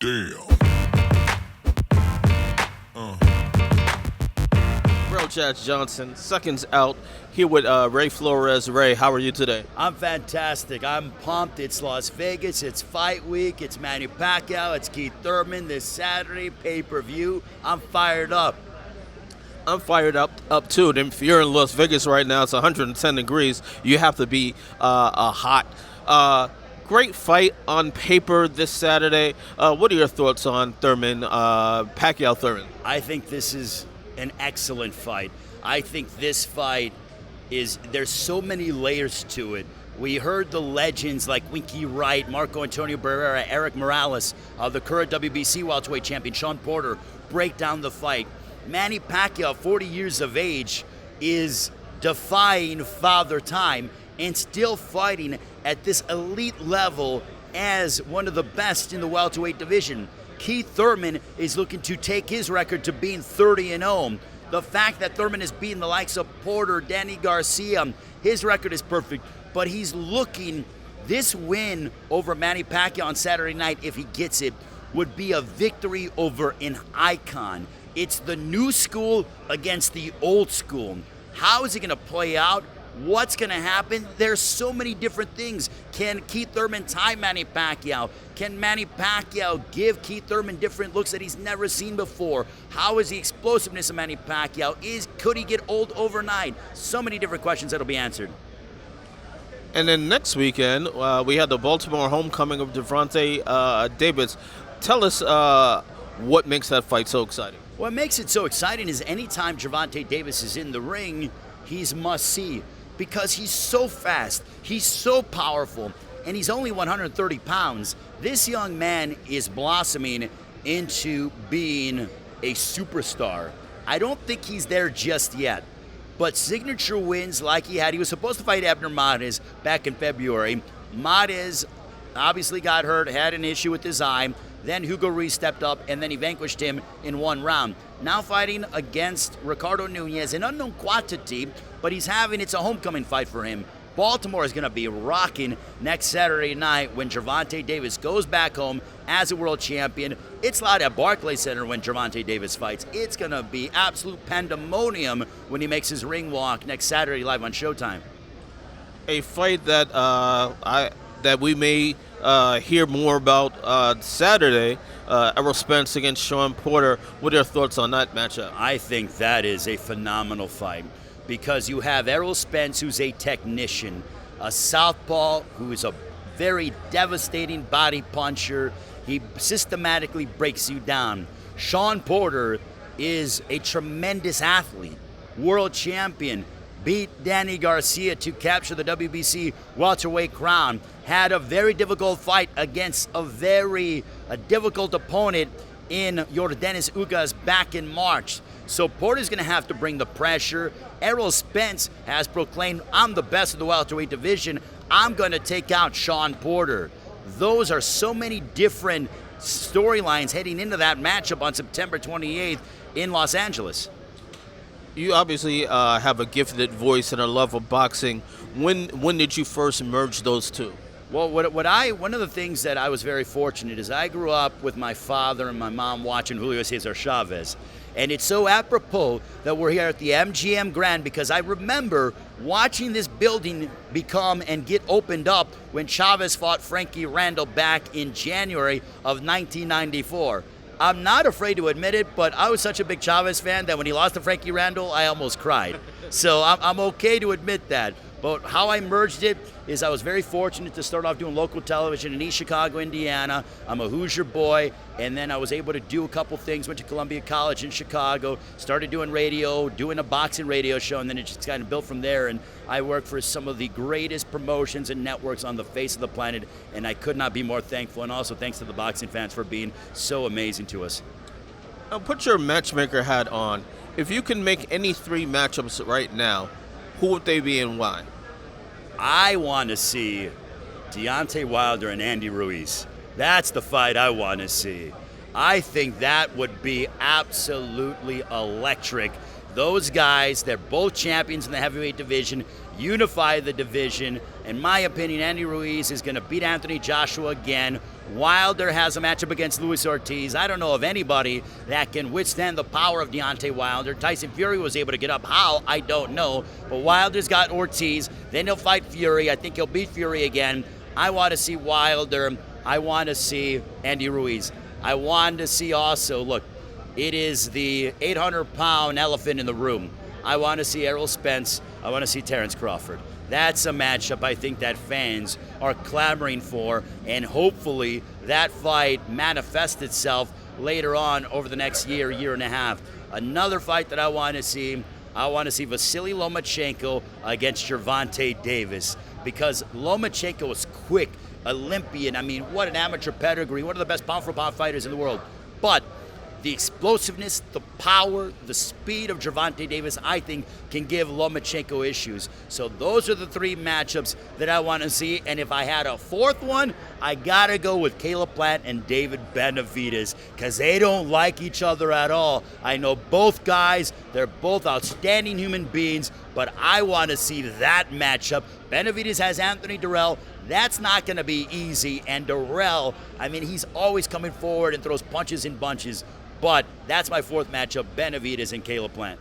Damn. Real Jazz Johnson, seconds out, here with Ray Flores. Ray, how are you today? I'm fantastic. I'm pumped. It's Las Vegas. It's fight week. It's Manny Pacquiao. It's Keith Thurman this Saturday, pay-per-view. I'm fired up. I'm fired up too. And if you're in Las Vegas right now, it's 110 degrees. You have to be hot. Great fight on paper this Saturday. What are your thoughts on Thurman, Pacquiao Thurman? I think this is an excellent fight. I think this fight there's so many layers to it. We heard the legends like Winky Wright, Marco Antonio Barrera, Eric Morales, the current WBC welterweight champion Shawn Porter break down the fight. Manny Pacquiao, 40 years of age, is defying father time and still fighting at this elite level as one of the best in the welterweight division. Keith Thurman is looking to take his record to being 30-0. The fact that Thurman has beaten the likes of Porter, Danny Garcia, his record is perfect, but he's looking, this win over Manny Pacquiao on Saturday night, if he gets it, would be a victory over an icon. It's the new school against the old school. How is it going to play out? What's going to happen? There's so many different things. Can Keith Thurman tie Manny Pacquiao? Can Manny Pacquiao give Keith Thurman different looks that he's never seen before? How is the explosiveness of Manny Pacquiao? Could he get old overnight? So many different questions that'll be answered. And then next weekend, we had the Baltimore homecoming of DeOntay Davis. Tell us what makes that fight so exciting. What makes it so exciting is anytime Gervonta Davis is in the ring, he's must-see because he's so fast, he's so powerful, and he's only 130 pounds. This young man is blossoming into being a superstar. I don't think he's there just yet, but signature wins like he had. He was supposed to fight Abner Mares back in February. Mares obviously got hurt, had an issue with his eye. Then Hugo Ruiz stepped up, and then he vanquished him in one round. Now fighting against Ricardo Nunez, an unknown quantity, but it's a homecoming fight for him. Baltimore is going to be rocking next Saturday night when Gervonta Davis goes back home as a world champion. It's loud at Barclays Center when Gervonta Davis fights. It's going to be absolute pandemonium when he makes his ring walk next Saturday live on Showtime. A fight that that we may hear more about Saturday, Errol Spence against Shawn Porter. What are your thoughts on that matchup? I think that is a phenomenal fight because you have Errol Spence, who's a technician, a southpaw who is a very devastating body puncher. He systematically breaks you down. Shawn Porter is a tremendous athlete, world champion, beat Danny Garcia to capture the WBC welterweight crown, had a very difficult fight against a very difficult opponent in Yordenis Ugbs back in March. So Porter's going to have to bring the pressure. Errol Spence has proclaimed, I'm the best of the welterweight division. I'm going to take out Shawn Porter. Those are so many different storylines heading into that matchup on September 28th in Los Angeles. You obviously have a gifted voice and a love of boxing. When did you first merge those two? Well, one of the things that I was very fortunate is I grew up with my father and my mom watching Julio Cesar Chavez. And it's so apropos that we're here at the MGM Grand because I remember watching this building become and get opened up when Chavez fought Frankie Randall back in January of 1994. I'm not afraid to admit it, but I was such a big Chavez fan that when he lost to Frankie Randall, I almost cried. So I'm okay to admit that. But how I merged it is I was very fortunate to start off doing local television in East Chicago, Indiana. I'm a Hoosier boy, and then I was able to do a couple things. Went to Columbia College in Chicago, started doing radio, doing a boxing radio show, and then it just kind of built from there. And I worked for some of the greatest promotions and networks on the face of the planet, and I could not be more thankful. And also thanks to the boxing fans for being so amazing to us. Now put your matchmaker hat on. If you can make any three matchups right now, who would they be and why? I want to see Deontay Wilder and Andy Ruiz. That's the fight I want to see. I think that would be absolutely electric. Those guys, they're both champions in the heavyweight division, unify the division. In my opinion, Andy Ruiz is going to beat Anthony Joshua again, Wilder has a matchup against Luis Ortiz. I don't know of anybody that can withstand the power of Deontay Wilder. Tyson Fury was able to get up. How? I don't know. But Wilder's got Ortiz. Then he'll fight Fury. I think he'll beat Fury again. I want to see Wilder. I want to see Andy Ruiz. I want to see also, look, it is the 800-pound elephant in the room. I want to see Errol Spence. I want to see Terrence Crawford. That's a matchup I think that fans are clamoring for, and hopefully that fight manifests itself later on over the next year, year and a half. Another fight that I want to see Vasily Lomachenko against Gervonta Davis, because Lomachenko is quick, Olympian. I mean, what an amateur pedigree, one of the best pound-for-pound fighters in the world. But the explosiveness, the power, the speed of Gervonta Davis, I think, can give Lomachenko issues. So those are the three matchups that I want to see. And if I had a fourth one, I got to go with Caleb Plant and David Benavidez, because they don't like each other at all. I know both guys. They're both outstanding human beings, but I want to see that matchup. Benavidez has Anthony Durrell. That's not going to be easy. And Durrell, I mean, he's always coming forward and throws punches in bunches. But that's my fourth matchup, Benavidez and Caleb Plant.